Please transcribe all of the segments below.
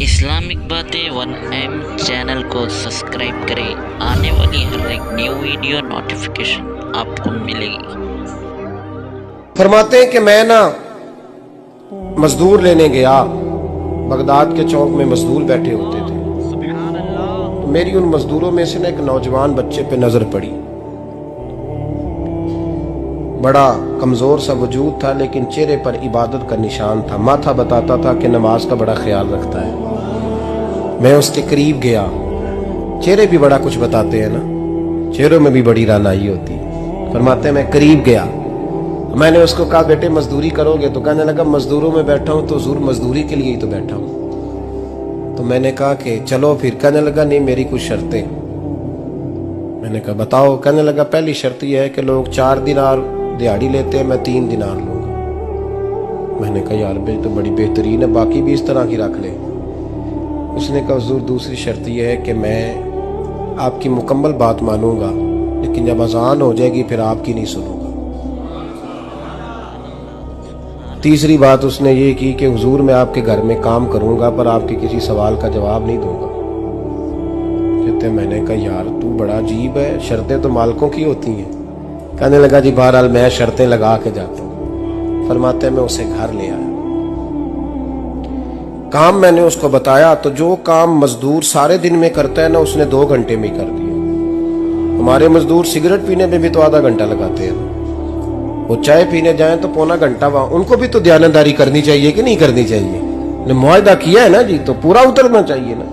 Islamic बातें 1M channel को subscribe करें। आने वाली हर एक न्यू वीडियो नोटिफिकेशन आपको मिलेगी। फरमाते हैं कि मैं ना मजदूर लेने गया। बगदाद के चौक में मजदूर बैठे होते थे। तो मेरी उन मजदूरों में से ना एक नौजवान बच्चे पे नजर पड़ी। बड़ा कमजोर सा वजूद था, लेकिन चेहरे पर इबादत का निशान था। माथा बताता था कि नमाज का बड़ा ख्याल रखता है। मैं उसके करीब गया। चेहरे भी बड़ा कुछ बताते हैं ना, चेहरों में भी बड़ी रानाई होती है। फरमाते हैं मैं करीब गया। मैंने उसको कहा बेटे मजदूरी करोगे? तो कहने लगा मजदूरों में बैठा हूं तो जरूर मजदूरी के लिए ही तो बैठा हूं। तो मैंने कहा कि चलो फिर। कहने लगा नहीं मेरी कुछ शर्तें। मैंने कहा बताओ। कहने लगा पहली शर्त यह है कि लोग 4 दिनार दिहाड़ी लेते हैं, मैं 3 दिनार लूंगा। मैंने कहा यार भाई तो बड़ी बेहतरीन है, बाकी भी इस तरह की रख ले। उसने कहा हुजूर दूसरी शर्त यह है कि मैं आपकी मुकम्मल बात मानूंगा, लेकिन जब अजान हो जाएगी फिर आपकी नहीं सुनूंगा। तीसरी बात उसने ये की कि हुजूर मैं आपके घर में काम करूंगा पर आपके किसी सवाल का जवाब नहीं दूंगा। कहते मैंने कहा यार तू बड़ा अजीब है, शर्तें तो मालिकों की होती हैं। कहने लगा जी बहरहाल मैं शर्तें लगा के जाता हूँ। फरमाते मैं उसे घर ले आया। काम मैंने उसको बताया तो जो काम मजदूर सारे दिन में करता है ना, उसने 2 घंटे में ही कर दिया। हमारे मजदूर सिगरेट पीने में भी तो आधा घंटा लगाते हैं, वो चाय पीने जाएं तो पौना घंटा। वहां उनको भी तो ध्यानदारी करनी चाहिए कि नहीं करनी चाहिए? मुआहदा किया है ना जी, तो पूरा उतरना चाहिए ना।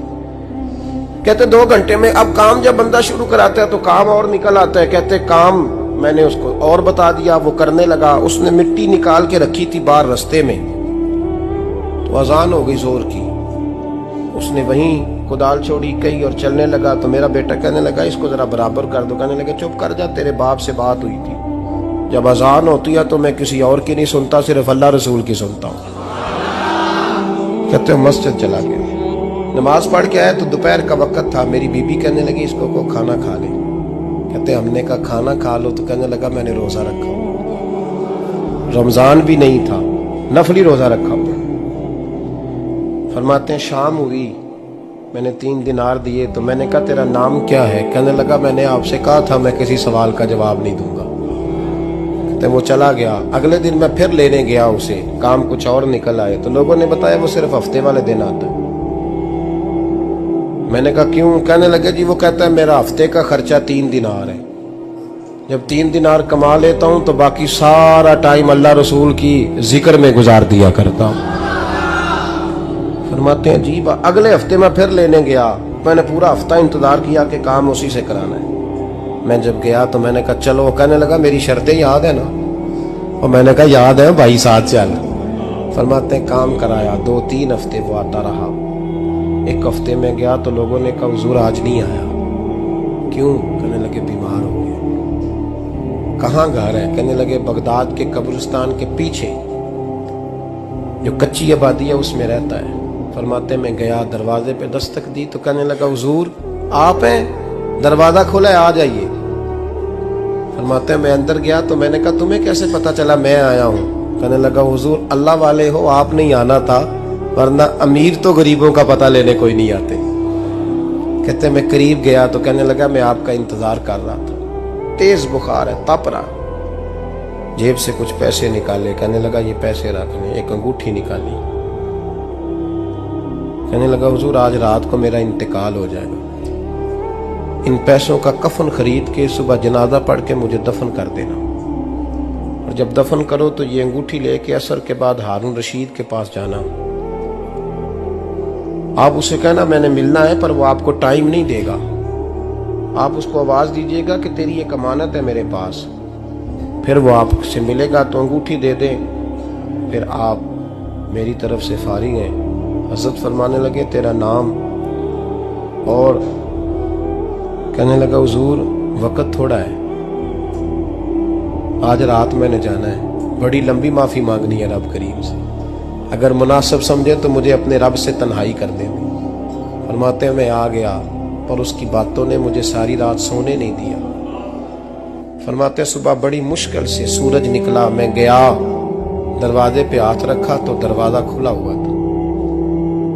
कहते 2 घंटे में। अब काम जब बंदा शुरू कराता है तो काम और निकल आता है। कहते काम मैंने उसको और बता दिया, वो करने लगा। उसने मिट्टी निकाल के रखी थी बाहर रास्ते में, तो अजान हो गई जोर की। उसने वहीं कुदाल छोड़ी कही और चलने लगा। तो मेरा बेटा कहने लगा इसको जरा बराबर कर दो। कहने लगा चुप कर जा, तेरे बाप से बात हुई थी। जब अजान होती है तो मैं किसी और की नहीं सुनता, सिर्फ अल्लाह रसूल की सुनता हूँ। कहते मस्जिद चला गया, नमाज पढ़ के आया तो दोपहर का वक्त था। मेरी बीबी कहने लगी इसको को खाना खा ले। कहते हमने कहा खाना खा लो। तो कहने लगा मैंने रोजा रखा, रमजान भी नहीं था, नफली रोजा रखा हुआ। फरमाते हैं शाम हुई, मैंने 3 दिनार दिए। तो मैंने कहा तेरा नाम क्या है? कहने लगा मैंने आपसे कहा था मैं किसी सवाल का जवाब नहीं दूंगा। कहते वो चला गया। अगले दिन मैं फिर लेने गया उसे, काम कुछ और निकल आए। तो लोगों ने बताया वो सिर्फ हफ्ते वाले दिन आता है। मैंने कहा क्यों? कहने लगे जी वो कहता है मेरा हफ्ते का खर्चा 3 दिनार है। जब 3 दिनार कमा लेता हूं तो बाकी सारा टाइम अल्लाह रसूल की जिक्र में गुजार दिया करता हूं। फरमाते हैं अजीब। अगले हफ्ते मैं फिर लेने गया। मैंने पूरा हफ्ता इंतजार किया कि काम उसी से कराना है। मैं जब गया तो मैंने कहा चलो। कहने लगा मेरी शर्तें याद है ना? और मैंने कहा याद है भाई, साथ चल। फरमाते हैं काम कराया। 2-3 हफ्ते वो आता रहा। एक हफ्ते में गया तो लोगों ने कहा हुजूर आज नहीं आया। क्यों? कहने लगे बीमार हो गए। कहाँ घर है? कहने लगे बगदाद के कब्रिस्तान के पीछे जो कच्ची आबादी है उसमें रहता है। फरमाते मैं गया, दरवाजे पे दस्तक दी तो कहने लगा हुजूर आप हैं? दरवाजा खुला है, आ जाइए। फरमाते मैं अंदर गया तो मैंने कहा तुम्हें कैसे पता चला मैं आया हूँ? कहने लगा हुजूर अल्लाह वाले हो, आप नहीं आना था, वरना अमीर तो गरीबों का पता लेने कोई नहीं आते। कहते मैं करीब गया तो कहने लगा मैं आपका इंतजार कर रहा था, तेज बुखार है, तप रहा। जेब से कुछ पैसे निकाले। कहने लगा ये पैसे रखने। एक अंगूठी निकाली। कहने लगा हुजूर आज रात को मेरा इंतकाल हो जाएगा, इन पैसों का कफन खरीद के सुबह जनाजा पढ़ के मुझे दफन कर देना, और जब दफन करो तो ये अंगूठी लेके असर के बाद हारून रशीद के पास जाना। आप उसे कहना मैंने मिलना है पर वो आपको टाइम नहीं देगा। आप उसको आवाज दीजिएगा कि तेरी एक अमानत है मेरे पास, फिर वो आपसे मिलेगा तो अंगूठी दे दे, फिर आप मेरी तरफ से फारिग हैं। हज़रत फरमाने लगे तेरा नाम? और कहने लगा हुजूर वक्त थोड़ा है, आज रात मैंने जाना है, बड़ी लंबी माफी मांगनी है रब करीम से, अगर मुनासिब समझे तो मुझे अपने रब से तन्हाई कर देनी। फरमाते हैं मैं आ गया पर उसकी बातों ने मुझे सारी रात सोने नहीं दिया। फरमाते सुबह बड़ी मुश्किल से सूरज निकला। मैं गया, दरवाजे पे हाथ रखा तो दरवाजा खुला हुआ था।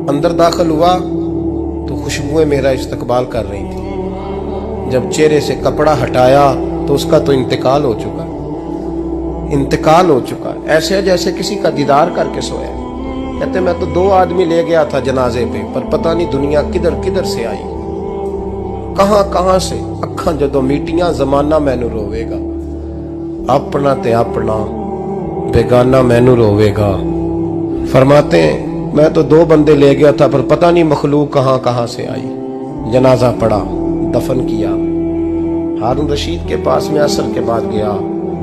अंदर दाखिल हुआ तो खुशबुएं मेरा इस्तकबाल कर रही थी। जब चेहरे से कपड़ा हटाया तो उसका तो इंतकाल हो चुका। ऐसे जैसे किसी का दीदार करके सोया। कहते मैं तो 2 आदमी ले गया था जनाजे पे, पर पता नहीं दुनिया किधर किधर से आई, कहां से। अखा जदों मीटियां जमाना मैनू रोवेगा, अपना ते अपना बेगाना मैनू रोवेगा। फरमाते हैं मैं तो 2 बंदे ले गया था, पर पता नहीं मखलूक कहां से आई। जनाजा पड़ा, दफन किया। हारून रशीद के पास में असर के बाद गया।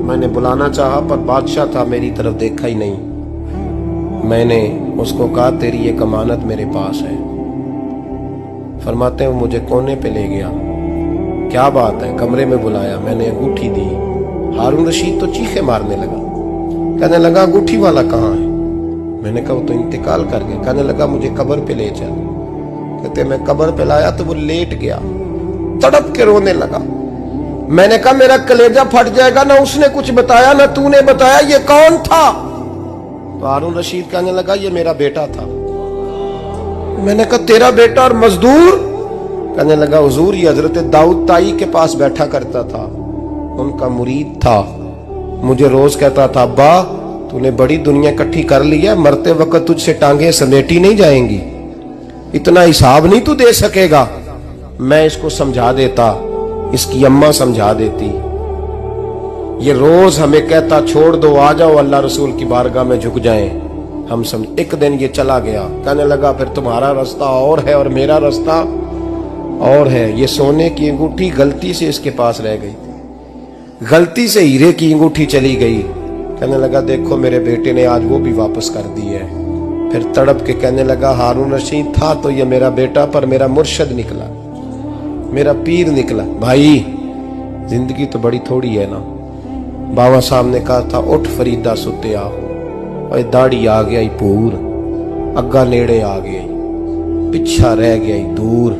मैंने बुलाना चाहा पर बादशाह था, मेरी तरफ देखा ही नहीं। मैंने उसको कहा तेरी एक अमानत मेरे पास है। फरमाते हैं वो मुझे कोने पे ले गया। क्या बात है? कमरे में बुलाया, मैंने अंगूठी दी। हारून रशीद तो चीखे मारने लगा, कहने लगा अंगूठी वाला कहाँ है? मैंने कहा वो तो इंतकाल कर गया। कहने लगा मुझे कब्र पे ले चल। कहते मैं कब्र पे लाया तो वो लेट गया, तड़प के रोने लगा। मैंने कहा मेरा कलेजा फट जाएगा, ना उसने कुछ बताया ना तूने बताया, ये कौन था? तो हारून रशीद कहने लगा ये मेरा बेटा था। मैंने कहा तेरा बेटा और मजदूर? कहने लगा हुजूर ये हजरत दाऊद ताई के पास बैठा करता था, उनका मुरीद था। मुझे रोज कहता था अब्बा तूने बड़ी दुनिया इकट्ठी कर ली है, मरते वक्त तुझसे टांगे समेटी नहीं जाएंगी, इतना हिसाब नहीं तू दे सकेगा। मैं इसको समझा देता, इसकी अम्मा समझा देती। ये रोज हमें कहता छोड़ दो, आ जाओ अल्लाह रसूल की बारगाह में झुक जाएं। हम समझ। एक दिन ये चला गया, कहने लगा फिर तुम्हारा रास्ता और है और मेरा रास्ता और है। ये सोने की अंगूठी गलती से इसके पास रह गई, गलती से हीरे की अंगूठी चली गई। कहने लगा देखो मेरे बेटे ने आज वो भी वापस कर दी है। फिर तड़प के कहने लगा हारून रशीद था तो ये मेरा बेटा, पर मेरा मुर्शद निकला, मेरा पीर निकला। भाई जिंदगी तो बड़ी थोड़ी है ना। बाबा साहब ने कहा था उठ फरीदा सुते आ, दाढ़ी आ गया पूर, अग्गा नेड़े आ गया, पिछा रह गया दूर।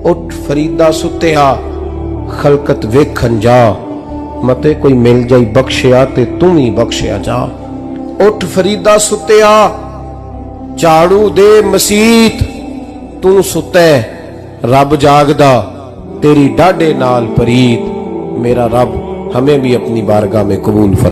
उठ फरीदा सुते आ, खलकत वेखन जा, मते कोई मिल जाई बख्शिया ते तू ही बख्शिया जा। उठ फरीदा सुते आ, झाड़ू दे मसीत, तू सुते रब जागदा, तेरी डाडे नाल परीत। मेरा रब हमें भी अपनी बारगाह में कबूल फरमा।